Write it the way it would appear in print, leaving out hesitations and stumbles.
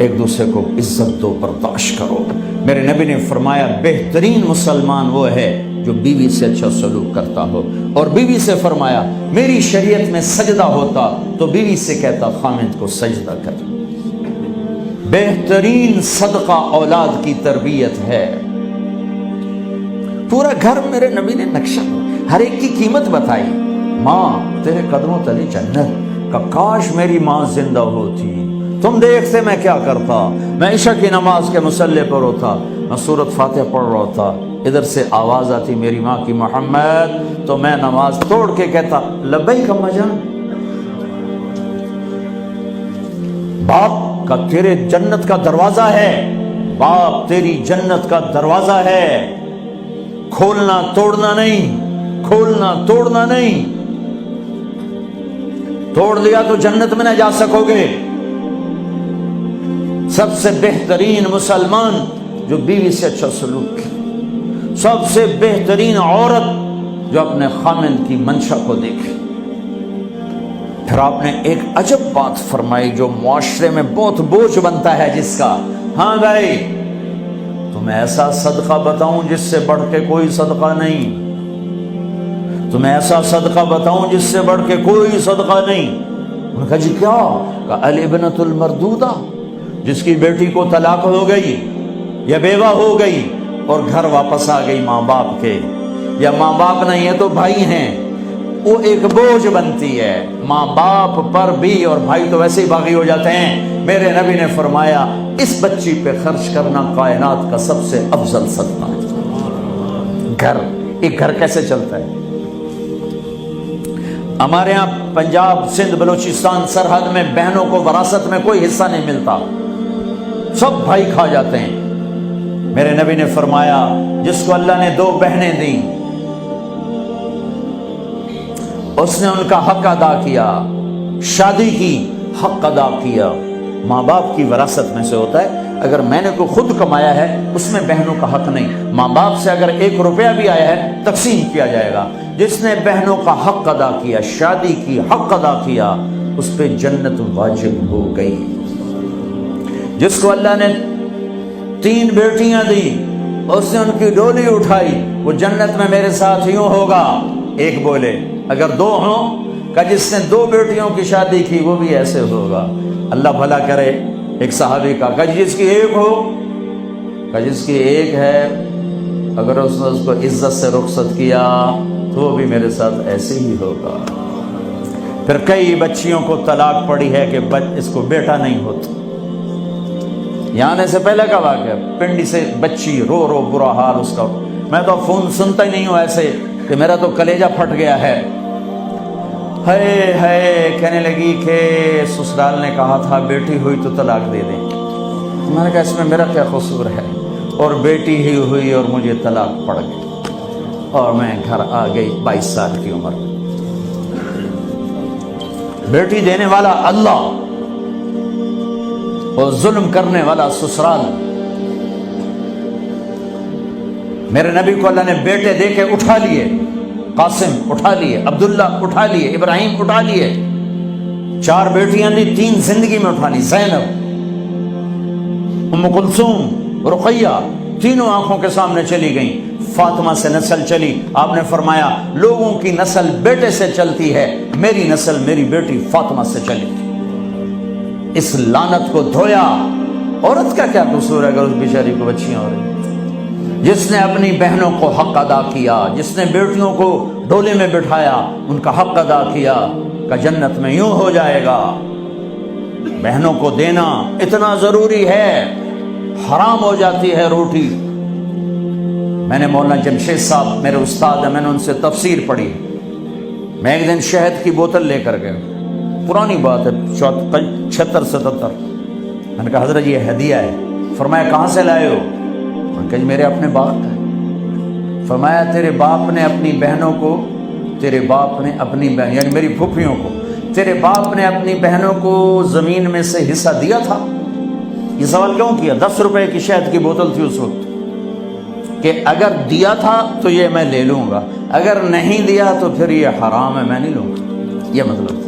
ایک دوسرے کو عزت دو، برداشت کرو۔ میرے نبی نے فرمایا بہترین مسلمان وہ ہے جو بیوی سے اچھا سلوک کرتا ہو، اور بیوی سے فرمایا میری شریعت میں سجدہ ہوتا تو بیوی سے کہتا خامند کو سجدہ کر۔ بہترین صدقہ اولاد کی تربیت ہے۔ پورا گھر میرے نبی نے نقشہ، ہر ایک کی قیمت بتائی۔ ماں تیرے قدموں تلے جنت، کاش میری ماں زندہ ہوتی، تم دیکھتے میں کیا کرتا، میں عشاء کی نماز کے مصلی پر ہوتا، میں سورۃ فاتحہ پڑھ رہا ہوتا، ادھر سے آواز آتی میری ماں کی محمد، تو میں نماز توڑ کے کہتا لبیک اماں جان۔ باپ کا تیرے جنت کا دروازہ ہے، باپ تیری جنت کا دروازہ ہے، کھولنا توڑنا نہیں، کھولنا توڑنا نہیں، توڑ دیا تو جنت میں نہ جا سکو گے۔ سب سے بہترین مسلمان جو بیوی سے اچھا سلوک کی، سب سے بہترین عورت جو اپنے خامند کی منشا کو دیکھے۔ پھر آپ نے ایک عجب بات فرمائی جو معاشرے میں بہت بوجھ بنتا ہے جس کا، ہاں بھائی تمہیں ایسا صدقہ بتاؤں جس سے بڑھ کے کوئی صدقہ نہیں، تمہیں ایسا صدقہ بتاؤں جس سے بڑھ کے کوئی صدقہ نہیں۔ انہوں نے کہا جی کیا؟ کہا الابنۃ المردودہ، جس کی بیٹی کو طلاق ہو گئی یا بیوہ ہو گئی اور گھر واپس آ گئی ماں باپ کے، یا ماں باپ نہیں ہے تو بھائی ہیں، وہ ایک بوجھ بنتی ہے ماں باپ پر بھی، اور بھائی تو ویسے ہی باغی ہو جاتے ہیں۔ میرے نبی نے فرمایا اس بچی پہ خرچ کرنا کائنات کا سب سے افضل صدقہ ہے۔ گھر، ایک گھر کیسے چلتا ہے؟ ہمارے ہاں پنجاب سندھ بلوچستان سرحد میں بہنوں کو وراثت میں کوئی حصہ نہیں ملتا، سب بھائی کھا جاتے ہیں۔ میرے نبی نے فرمایا جس کو اللہ نے 2 بہنیں دیں اس نے ان کا حق ادا کیا، شادی کی حق ادا کیا۔ ماں باپ کی وراثت میں سے ہوتا ہے، اگر میں نے کوئی خود کمایا ہے اس میں بہنوں کا حق نہیں، ماں باپ سے اگر 1 روپیہ بھی آیا ہے تقسیم کیا جائے گا۔ جس نے بہنوں کا حق ادا کیا، شادی کی حق ادا کیا، اس پہ جنت واجب ہو گئی۔ جس کو اللہ نے 3 بیٹیاں دی، اس نے ان کی ڈولی اٹھائی، وہ جنت میں میرے ساتھ یوں ہوگا۔ ایک بولے اگر 2 ہوں، کہ جس نے 2 بیٹیوں کی شادی کی وہ بھی ایسے ہوگا۔ اللہ بھلا کرے۔ ایک صحابی کا کہ جس کی 1 ہو، کہ جس کی 1 ہے، اگر اس نے اس کو عزت سے رخصت کیا تو وہ بھی میرے ساتھ ایسے ہی ہوگا۔ پھر کئی بچیوں کو طلاق پڑی ہے کہ اس کو بیٹا نہیں ہوتا۔ یہاں آنے سے پہلے کا واقعہ، پنڈی سے بچی رو رو برا حال اس کا، میں تو فون سنتا ہی نہیں ہوں ایسے کہ میرا تو کلیجہ پھٹ گیا ہے۔ ہے کہنے لگی کہ سسرال نے کہا تھا بیٹی ہوئی تو طلاق دے دیں۔ میں نے کہا اس میں میرا کیا قصور ہے، اور بیٹی ہی ہوئی اور مجھے طلاق پڑ گئی، اور میں گھر آ گئی 22 سال کی عمر۔ بیٹی دینے والا اللہ اور ظلم کرنے والا سسرال۔ میرے نبی کو اللہ نے بیٹے دے کے اٹھا لیے، قاسم اٹھا لیے، عبداللہ اٹھا لیے، ابراہیم اٹھا لیے، 4 بیٹیاں دی، 3 زندگی میں اٹھا لی، زینب، ام کلثوم، رقیہ، تینوں آنکھوں کے سامنے چلی گئیں۔ فاطمہ سے نسل چلی، آپ نے فرمایا لوگوں کی نسل بیٹے سے چلتی ہے، میری نسل میری بیٹی فاطمہ سے چلی۔ اس لعنت کو دھویا۔ عورت کا کیا قصور ہے اگر اس بیچاری کو بچیاں ہو رہی؟ جس نے اپنی بہنوں کو حق ادا کیا، جس نے بیٹیوں کو ڈولے میں بٹھایا، ان کا حق ادا کیا، کہ جنت میں یوں ہو جائے گا۔ بہنوں کو دینا اتنا ضروری ہے، حرام ہو جاتی ہے روٹی۔ میں نے مولانا جمشید صاحب میرے استاد ہیں، میں نے ان سے تفسیر پڑھی۔ میں ایک دن شہد کی بوتل لے کر گیا، پرانی بات ہے 76-77۔ میں نے کہا حضرت یہ ہدیہ ہے۔ فرمایا کہاں سے لائے ہو؟ میں نے کہا میرے اپنے باپ کا ہے۔ فرمایا تیرے باپ نے اپنی بہنوں کو، تیرے باپ نے اپنی بہن یعنی میری پھوپھیوں کو، تیرے باپ نے اپنی بہنوں کو زمین میں سے حصہ دیا تھا؟ یہ سوال کیوں کیا؟ 10 روپے کی شہد کی بوتل تھی اس وقت، کہ اگر دیا تھا تو یہ میں لے لوں گا، اگر نہیں دیا تو پھر یہ حرام ہے، میں نہیں لوں گا، یہ مطلب۔